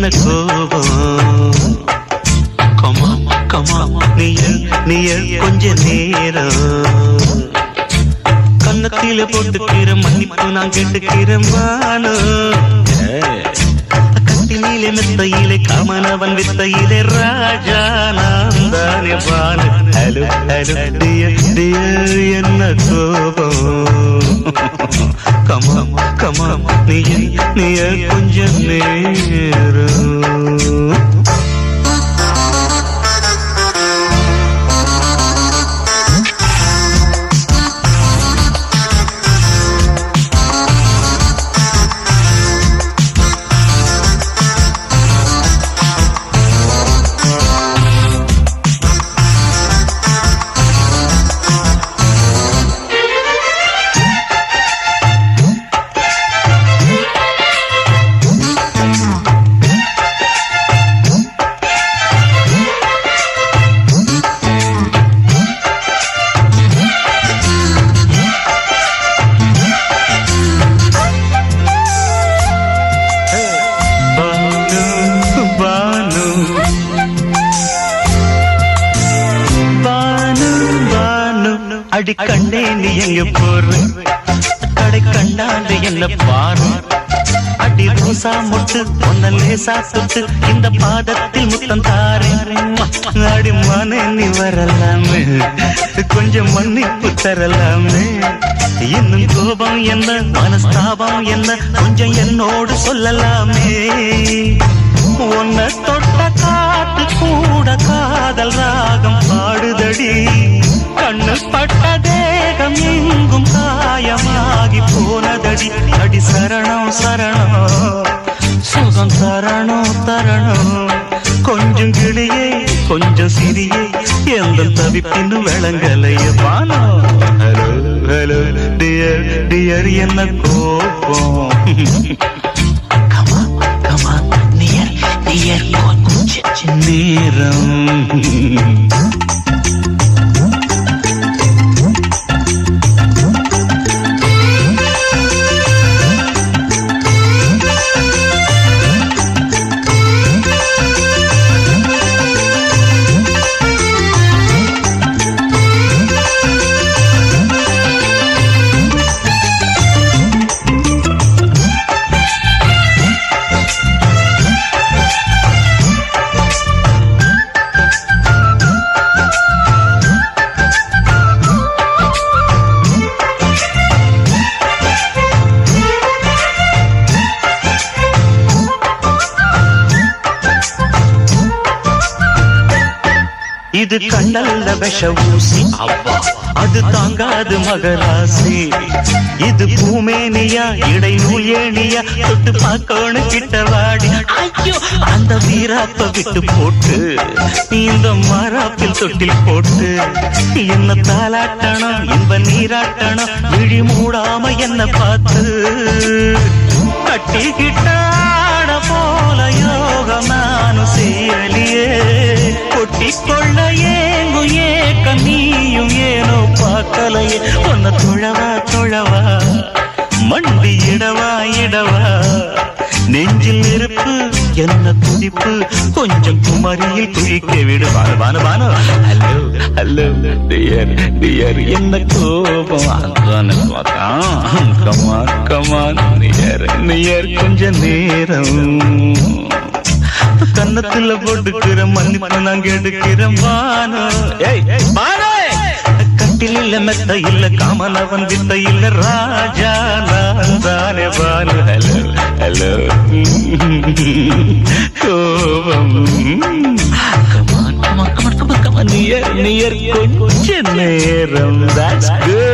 என்ன கோபம் comma comma நீய கொஞ்ச நேரம் கன்னத்தில போட்டுக்கிற மன்னிப்பு நான் கேட்டுக்கிறேன் வானோ கட்டினிலே மெத்தையிலே காமனவன் வித்தையிலே ராஜா நான் தானே வானு ஹலோ ஹலோ டியர் என்ன கோபம் கமா கமா நீய கொஞ்ச நேரம் அடி கண்டே நீ எங்க போற கடை கண்டாண்டு என்ன பாரு அடி ரோசா முட்டு ஒன்ன லேசா சுட்டு இந்த பாதத்தில் முத்தம் தாரே அடி மானே நீ வரலாமே கொஞ்சம் மன்னிப்பு தரலாமே இன்னும் கோபம் என்ன மனஸ்தாபம் என்ன கொஞ்சம் என்னோடு சொல்லலாமே உன்னை தொட்ட காத்து கூட காதல் ராகம் பாடுதடி கண்ணு பட்ட தேகம் எங்கும் காயமாகி போனதடி அடி சரணம் சரணம் சுகம் தரணம் தரணம் கொஞ்சம் கிளியே கொஞ்சம் சிறியே எந்த தவிப்பின்னு விளங்கலைய பானோ ஹலோ ஹலோ டியர் டியர் என்ன கோபம் கமா கமா நியர் நியர் கொஞ்சம் நேரம் இது கண்ணல்ல விஷ ஊசி அவ்வா அது தாங்காது மகராசி இது பூமேனியா இடைநூல் ஏனியா தொட்டு பார்க்கணும் கிட்ட வாடி ஐயோ அந்த வீராப்ப விட்டு போட்டு இந்த மாறாப்பில் தொட்டில் போட்டு என்ன தாலாட்டணும் இன்ப நீராட்டணும் விழி மூடாம என்ன பார்த்து கட்டிக்கிட்டாட போல யோகம் நானும் செய்யலியே கொட்டிக்கொள்ள ஏங்கு ஏக்க நீயும் ஏனோ பார்க்கலையே உன்னை தொழவா தொழவா மண்டி இடவா இடவா நெஞ்சில் நெருப்பு என்ன துடிப்பு கொஞ்சம் குமரியில் குளிக்க விடு வானு வானு ஹலோ ஹலோ டியர் டியர் என்ன கோபம் கமா கமா நியர் நியர் கொஞ்ச நேரம் கன்னத்துல போட்டுக்கிற மன்னிப்பு நான் கேட்டுக்கிறேன் வானோ கட்டில் இல்ல மெத்த இல்ல காமனவன் வித்த இல்ல ராஜா நான் தானே வானு ஹலோ ஹலோ கோபம் come on come on come on come on near near கொஞ்ச நேரம் that's good